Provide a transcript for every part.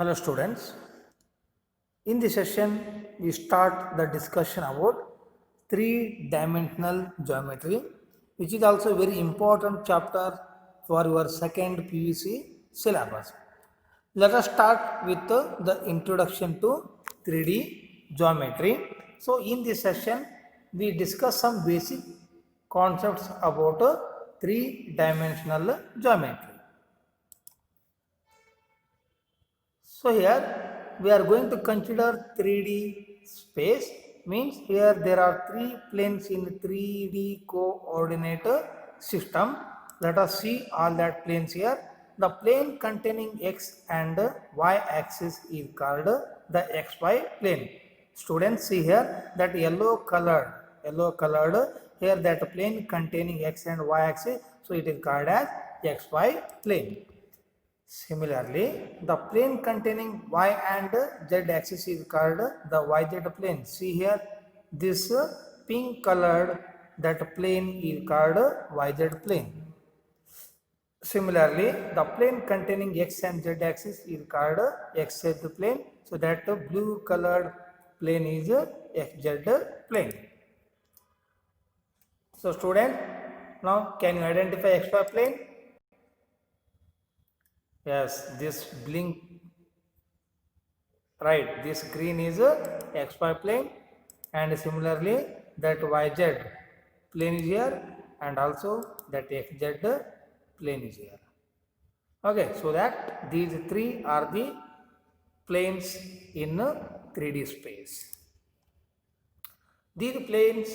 Hello students, in this session we start the discussion about three-dimensional geometry, which is also a very important chapter for your second PUC syllabus. Let us start with the introduction to 3D geometry. So in this session we discuss some basic concepts about three-dimensional geometry. So here we are going to consider 3D space, means here there are three planes in 3D coordinate system. Let us see all that planes here. The plane containing x and y axis is called the xy plane. Students, see here that yellow colored here, that plane containing x and y axis, so it is called as xy plane. Similarly, the plane containing y and z axis is called the yz plane. See here, this pink colored that plane is called yz plane. Similarly, the plane containing x and z axis is called xz plane. So that blue colored plane is xz plane. So student, now can you identify xy plane? Yes, this blink, right, this green is xy plane, and similarly that yz plane is here, and also that xz plane is here. Okay, so that these three are the planes in 3D space. These planes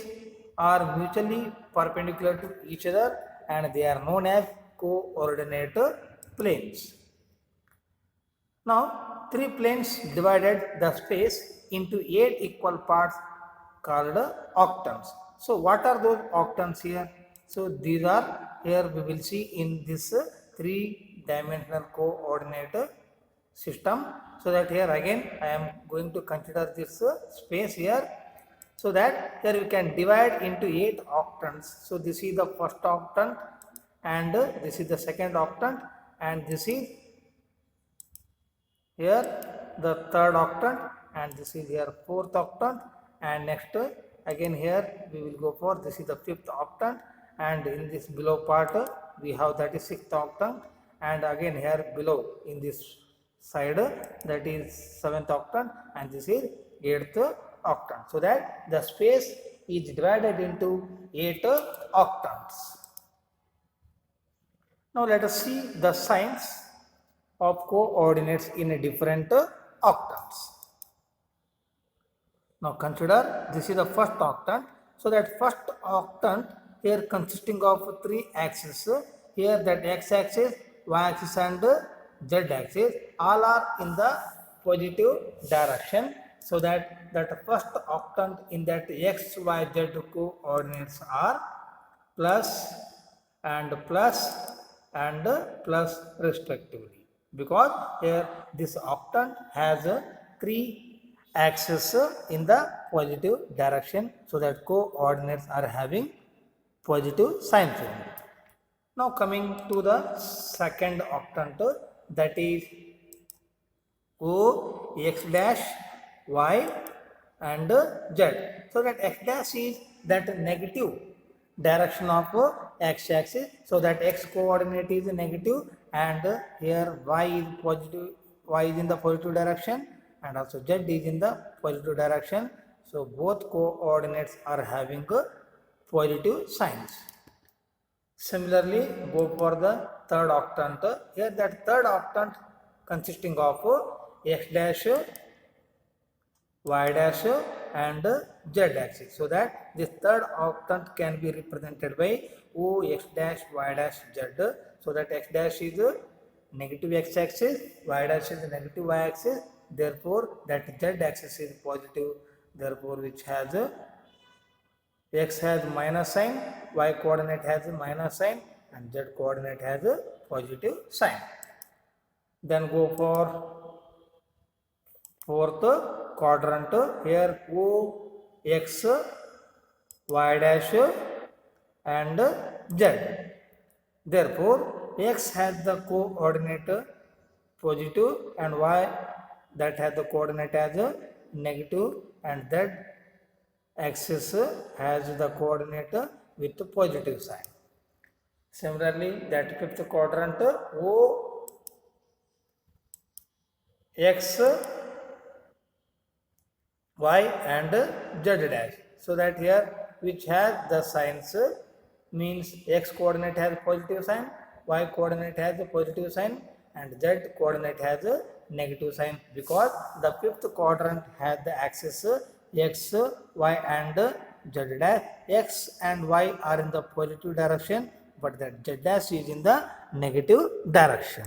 are mutually perpendicular to each other and they are known as coordinate planes. Now, three planes divided the space into 8 equal parts called octants. So, what are those octants here? So, these are, here we will see in this three-dimensional coordinate system. So, that here again I am going to consider this space here. So, that here we can divide into 8 octants. So, this is the first octant, and this is the second octant, and this is here the third octant, and this is here fourth octant, and next again here we will go for this is the fifth octant, and in this below part we have that is sixth octant, and again here below in this side that is seventh octant, and this is eighth octant. So that the space is divided into 8 octants. Now let us see the signs of coordinates in a different octants. Now consider this is the first octant. So that first octant here consisting of three axes. Here that x axis, y axis and z axis all are in the positive direction. So that first octant in that x, y, z coordinates are plus and plus respectively, because here this octant has three axes in the positive direction, so that coordinates are having positive signs only. Now coming to the second octant, that is O, x dash, y and z. So that x dash is that negative direction of x axis, so that x coordinate is negative, and here y is positive, y is in the positive direction, and also z is in the positive direction. So both coordinates are having positive signs. Similarly, go for the third octant. Here that third octant consisting of x dash, y dash and z axis. So that this third octant can be represented by O, x dash, y dash, z. So that x dash is negative x axis, y dash is negative y axis. Therefore, that z axis is positive. Therefore, which has x has minus sign, y coordinate has a minus sign, and z coordinate has a positive sign. Then go for fourth quadrant. Here O, x, y dash and z. Therefore, x has the coordinate positive and y that has the coordinate as a negative, and z axis has the coordinate with the positive sign. Similarly, that fifth quadrant O x y and z dash. So that here which has the signs means x coordinate has a positive sign, y coordinate has a positive sign, and z coordinate has a negative sign, because the fifth quadrant has the axis x, y and z dash. X and y are in the positive direction, but the z dash is in the negative direction.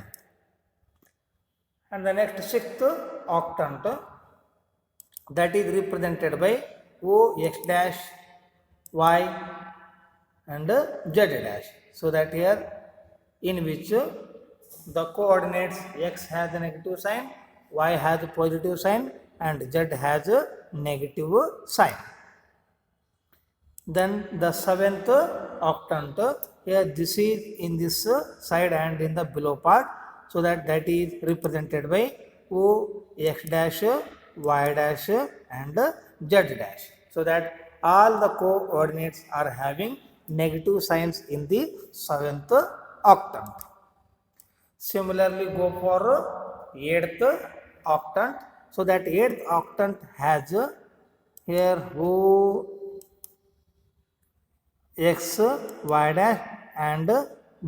And the next sixth octant, that is represented by O x dash, y and z dash. So that here in which the coordinates x has a negative sign, y has a positive sign, and z has a negative sign. Then the seventh octant, here this is in this side and in the below part, so that is represented by O x dash, y dash and z dash. So that all the coordinates are having negative signs in the seventh octant. Similarly, go for eighth octant. So that eighth octant has here O x, y dash and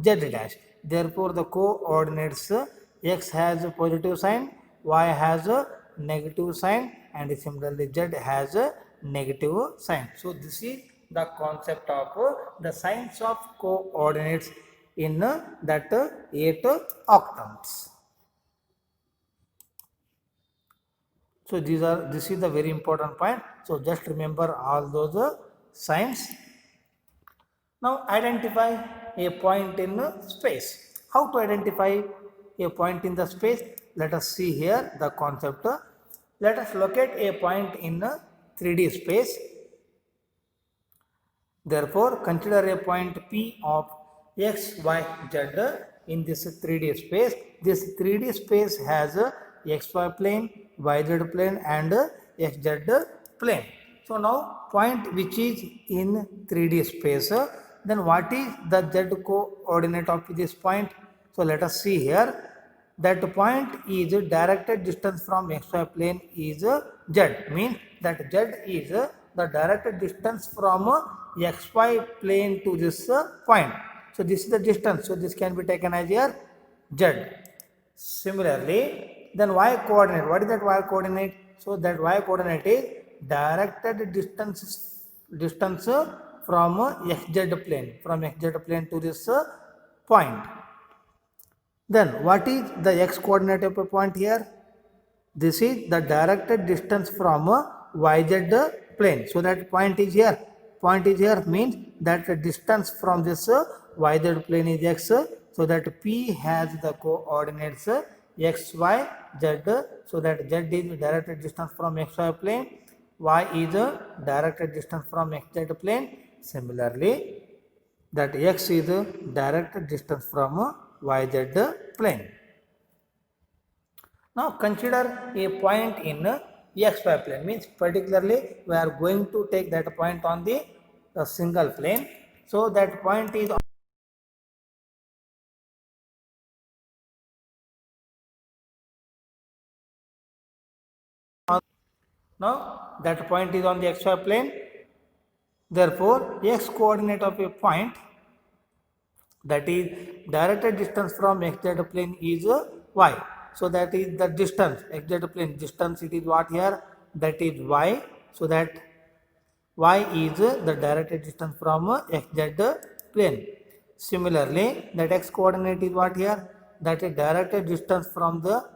z dash. Therefore, the coordinates x has a positive sign, y has a negative sign, and similarly z has a negative sign. So, this is the concept of the signs of coordinates in that 8 octants. So, this is the very important point. So, just remember all those signs. Now, identify a point in space. How to identify a point in the space? Let us see here the concept. Let us locate a point in 3D space. Therefore, consider a point P of x, y, z in this 3D space. This 3D space has a xy plane, yz plane and xz plane. So, now point which is in 3D space, then what is the z coordinate of this point? So, let us see here. That point is directed distance from xy plane is z, means that z is the directed distance from xy plane to this point. So, this is the distance. So, this can be taken as here z. Similarly, then y coordinate. What is that y coordinate? So, that y coordinate is directed distance from xz plane to this point. Then what is the x coordinate of a point here? This is the directed distance from yz plane. So that point is here. Point is here means that the distance from this yz plane is x. So that P has the coordinates x, y, z. So that z is directed distance from xy plane. Y is directed distance from xz plane. Similarly, that x is directed distance from yz plane. Now consider a point in xy plane, means particularly we are going to take that point on the single plane. So that point is now that point is on the xy plane. Therefore, x coordinate of a point, that is directed distance from xz plane is y. So that is the distance, xz plane distance, it is what here, that is y. So that y is the directed distance from xz plane. Similarly, that x coordinate is what here, that is directed distance from the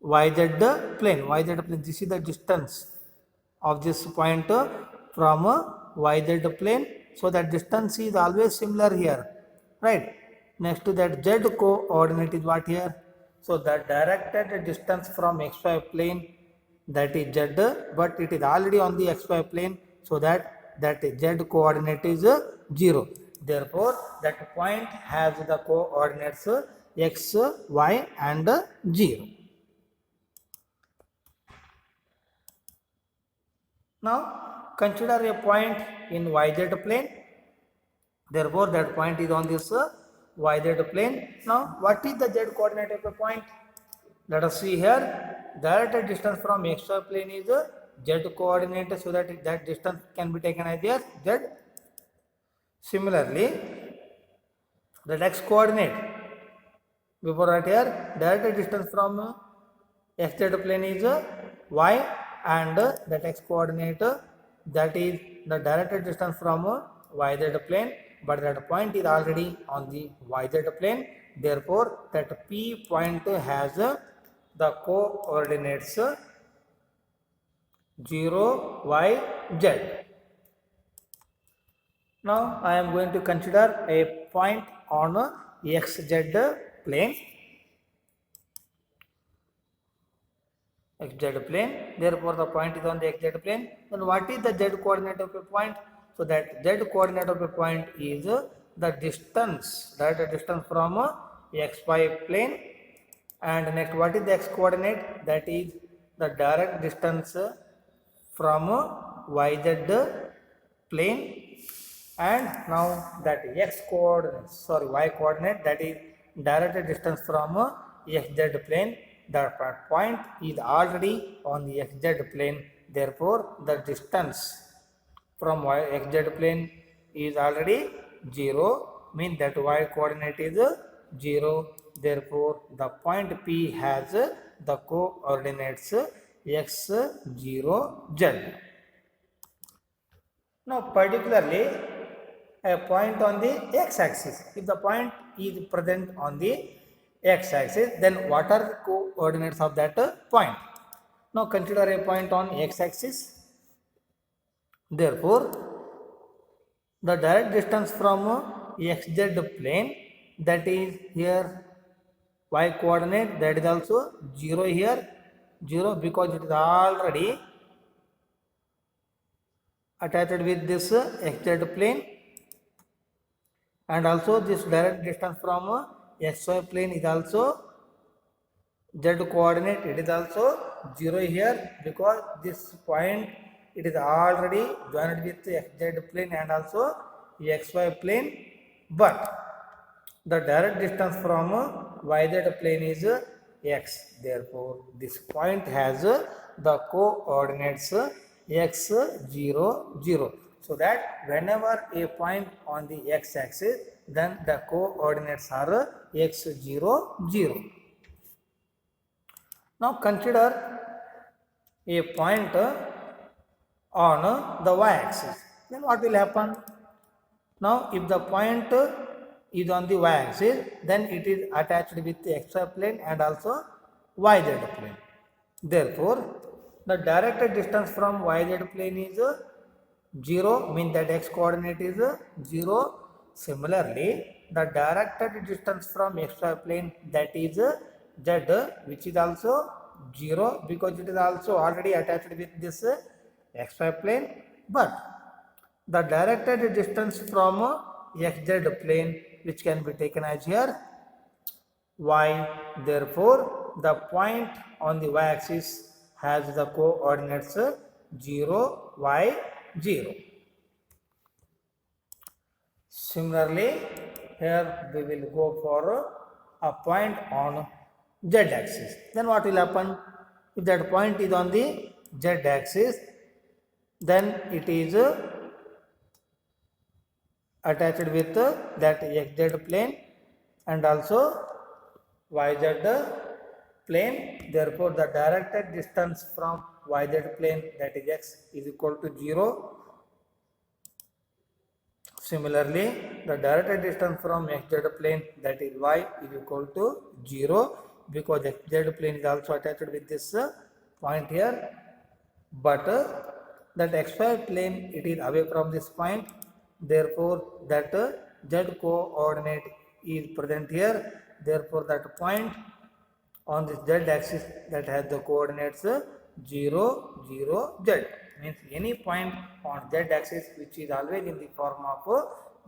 yz plane. Yz plane, this is the distance of this point from yz plane. So that distance is always similar here, right? Next to that z coordinate is what here. So the directed distance from xy plane, that is z, but it is already on the xy plane. So that z coordinate is 0. Therefore, that point has the coordinates x, y and 0. Now consider a point in yz plane. Therefore that point is on this yz plane. Now what is the z coordinate of a point? Let us see here. Direct distance from xy plane is z coordinate, so that that distance can be taken as z. Similarly, the x coordinate, before that here, direct distance from xz plane is y, and that x coordinate, that is the direct distance from yz plane, but that point is already on the yz plane. Therefore that p point has the coordinates 0 y z. Now I am going to consider a point on xz plane. xz plane. Therefore the point is on the xz plane. Then what is the z coordinate of a point? So that z coordinate of a point is the distance, direct distance from xy plane. And next, what is the x coordinate? That is the direct distance from yz plane. And now that x coordinate, sorry, y coordinate, that is direct distance from xz plane. That point is already on the xz plane. Therefore the distance from xz plane is already 0, means that y coordinate is 0. Therefore the point P has the coordinates x, 0, z. Now particularly a point on the x-axis. If the point is present on the x-axis, then what are the coordinates of that point? Now consider a point on x-axis. Therefore the direct distance from xz plane, that is here y coordinate, that is also 0 here, 0, because it is already attached with this xz plane. And also this direct distance from xy plane is also z coordinate, it is also 0 here, because this point, it is already joined with xz plane and also xy plane. But the direct distance from yz plane is x. Therefore this point has the coordinates x, 0, 0. So that whenever a point on the x-axis, then the coordinates are x, 0, 0. Now consider a point on the y-axis. Then what will happen? Now if the point is on the y-axis, then it is attached with the xy plane and also yz plane. Therefore the direct distance from yz plane is 0, means that x coordinate is 0. Similarly the directed distance from xy plane, that is z, which is also 0, because it is also already attached with this xy plane. But the directed distance from xz plane, which can be taken as here y. Therefore the point on the y-axis has the coordinates 0, y, 0. Similarly here we will go for a point on z-axis. Then what will happen? If that point is on the z-axis, then it is attached with that xz plane and also yz plane. Therefore the directed distance from yz plane, that is x, is equal to 0. Similarly the directed distance from xz plane, that is y, is equal to 0, because xz plane is also attached with this point here. But that xy plane, it is away from this point. Therefore that z coordinate is present here. Therefore that point on this z axis, that has the coordinates 0, 0, z. Means any point on z axis which is always in the form of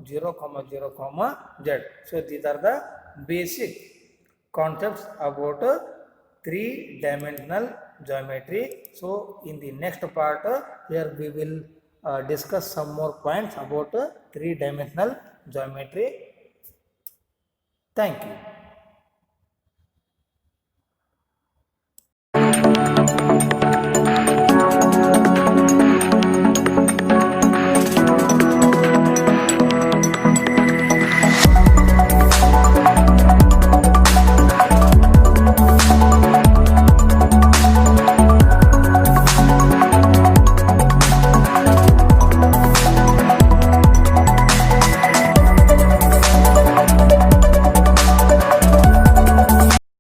0, 0, z. So these are the basic concepts about three-dimensional geometry. So in the next part, here we will discuss some more points about three-dimensional geometry. Thank you.